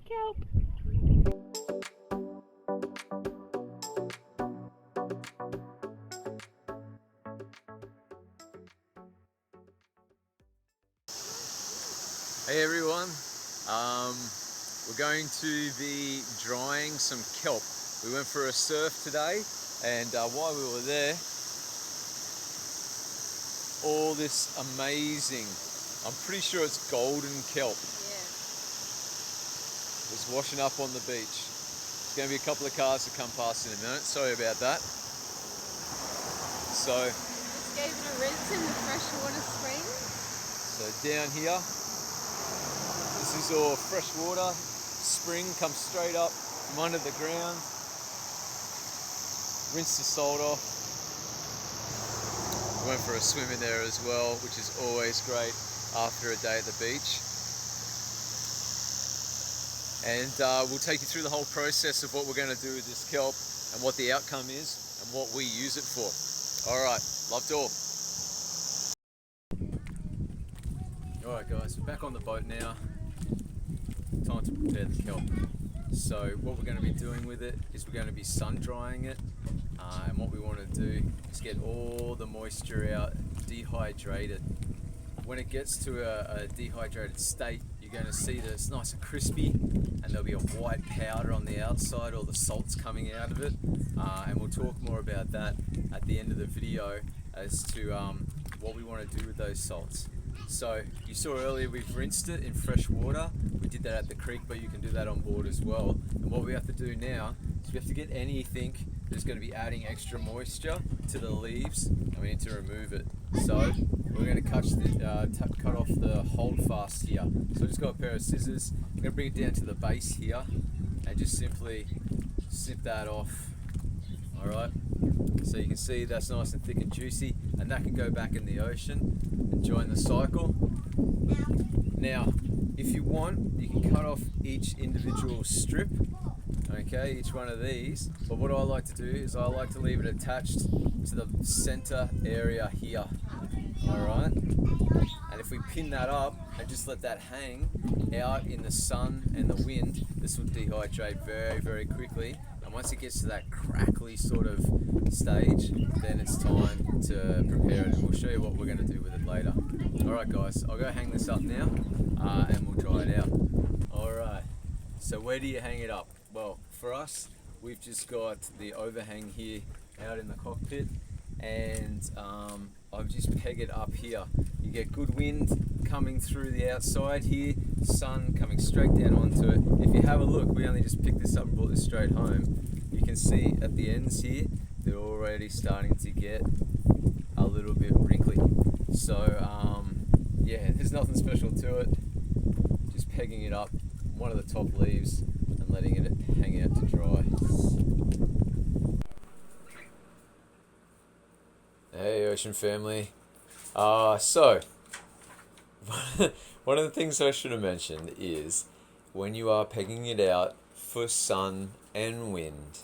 Kelp. Hey everyone, we're going to be drying some kelp. We went for a surf today, and while we were there, all this amazing, I'm pretty sure it's golden kelp, was washing up on the beach. There's going to be a couple of cars that come past in a minute, sorry about that. So, Just gave it a rinse in the freshwater spring. So down here, this is all fresh water, spring, comes straight up from under the ground. Rinse the salt off. We went for a swim in there as well, which is always great after a day at the beach. And we'll take you through the whole process of what we're going to do with this kelp and what the outcome is and what we use it for. Alright, love to all. Alright guys, we're back on the boat now. Time to prepare the kelp. So what we're going to be doing with it is we're going to be sun drying it, and what we want to do is get all the moisture out, dehydrate it. When it gets to a dehydrated state, you're going to see that it's nice and crispy, and there'll be a white powder on the outside, all the salt's coming out of it, and we'll talk more about that at the end of the video as to what we want to do with those salts. So you saw earlier we've rinsed it in fresh water. We did that at the creek, but you can do that on board as well. And what we have to do now is we have to get anything that's going to be adding extra moisture to the leaves, and we need to remove it. So we're going to cut off the holdfast here. So I've just got a pair of scissors. I'm going to bring it down to the base here and just simply snip that off. Alright, so you can see that's nice and thick and juicy, and that can go back in the ocean and join the cycle. Now, if you want, you can cut off each individual strip, okay, each one of these, but what I like to do is I like to leave it attached to the center area here. Alright, and if we pin that up and just let that hang out in the sun and the wind, this will dehydrate very, very quickly. And once it gets to that crackly sort of stage, then it's time to prepare it, and we'll show you what we're going to do with it later. Alright guys, I'll go hang this up now, and we'll dry it out. Alright, so where do you hang it up? Well, for us, we've just got the overhang here out in the cockpit, and I've just pegged it up here. You get good wind coming through the outside here, sun coming straight down onto it. If you have a look, we only just picked this up and brought this straight home. You can see at the ends here, they're already starting to get a little bit wrinkly. So yeah, there's nothing special to it. Just pegging it up one of the top leaves and letting it hang out to dry. Hey Ocean family. So one of the things I should have mentioned is when you are pegging it out for sun and wind,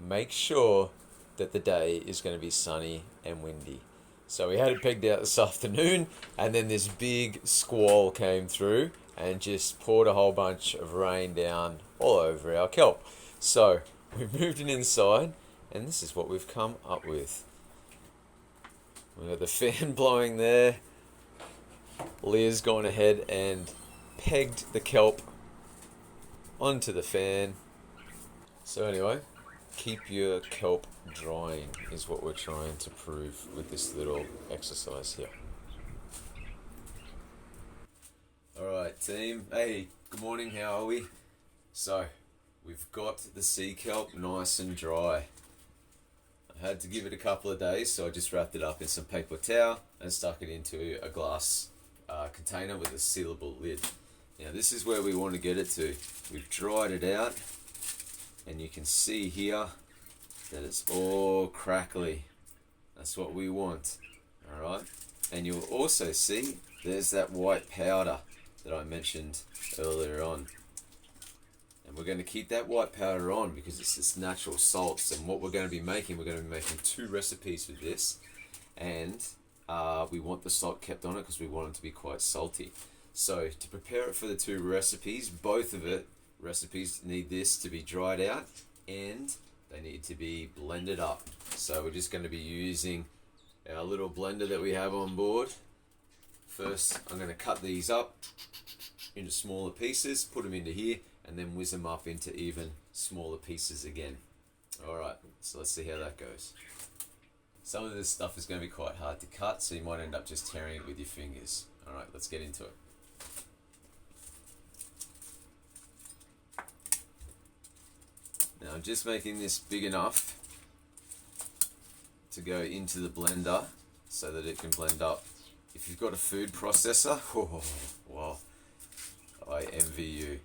make sure that the day is going to be sunny and windy. So we had it pegged out this afternoon, and then this big squall came through and just poured a whole bunch of rain down all over our kelp. So we moved it inside, and this is what we've come up with. We've got the fan blowing there. Leah's gone ahead and pegged the kelp onto the fan. So anyway, keep your kelp drying is what we're trying to prove with this little exercise here. Alright team, hey, good morning, how are we? So, we've got the sea kelp nice and dry. I had to give it a couple of days, so I just wrapped it up in some paper towel and stuck it into a glass container with a sealable lid. Now this is where we want to get it to. We've dried it out, and you can see here that it's all crackly. That's what we want. Alright, and you'll also see there's that white powder that I mentioned earlier on. And we're going to keep that white powder on because it's this natural salts, and what we're going to be making, we're going to be making 2 recipes with this, and we want the salt kept on it because we want it to be quite salty. So to prepare it for the 2 recipes, both of it, recipes need this to be dried out and they need to be blended up. So we're just going to be using our little blender that we have on board. First, I'm going to cut these up into smaller pieces, put them into here, and then whiz them up into even smaller pieces again. Alright, so let's see how that goes. Some of this stuff is going to be quite hard to cut, so you might end up just tearing it with your fingers. Alright, let's get into it. Now I'm just making this big enough to go into the blender so that it can blend up. If you've got a food processor, oh, wow, I envy you.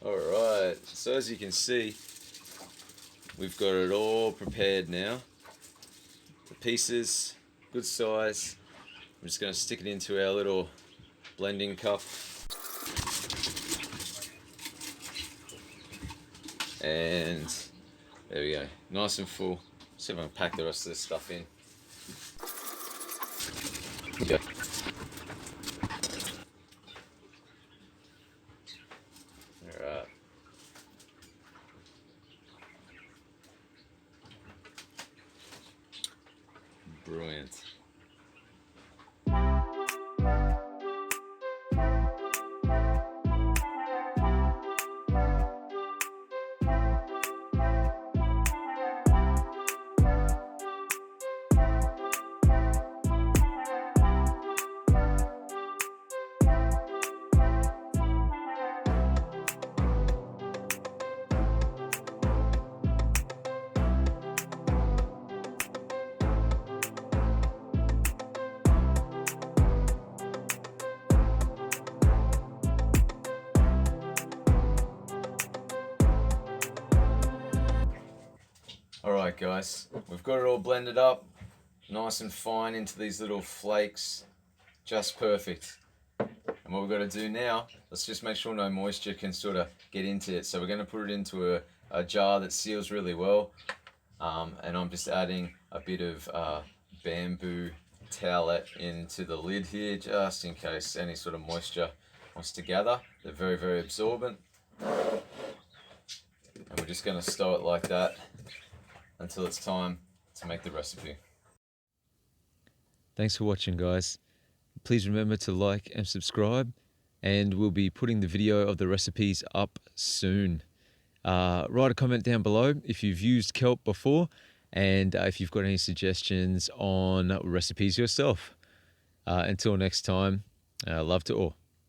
Alright, so as you can see, we've got it all prepared now. The pieces, good size. I'm just going to stick it into our little blending cup. And there we go, nice and full. See if I can pack the rest of this stuff in. Yeah. Alright. Brilliant. Alright guys, we've got it all blended up, nice and fine into these little flakes, just perfect. And what we've got to do now, let's just make sure no moisture can sort of get into it. So we're going to put it into a jar that seals really well, and I'm just adding a bit of bamboo towelette into the lid here, just in case any sort of moisture wants to gather. They're very, very absorbent. And we're just going to stow it like that until it's time to make the recipe. Thanks for watching, guys. Please remember to like and subscribe, and we'll be putting the video of the recipes up soon. Write a comment down below if you've used kelp before, and if you've got any suggestions on recipes yourself. Until next time, love to all.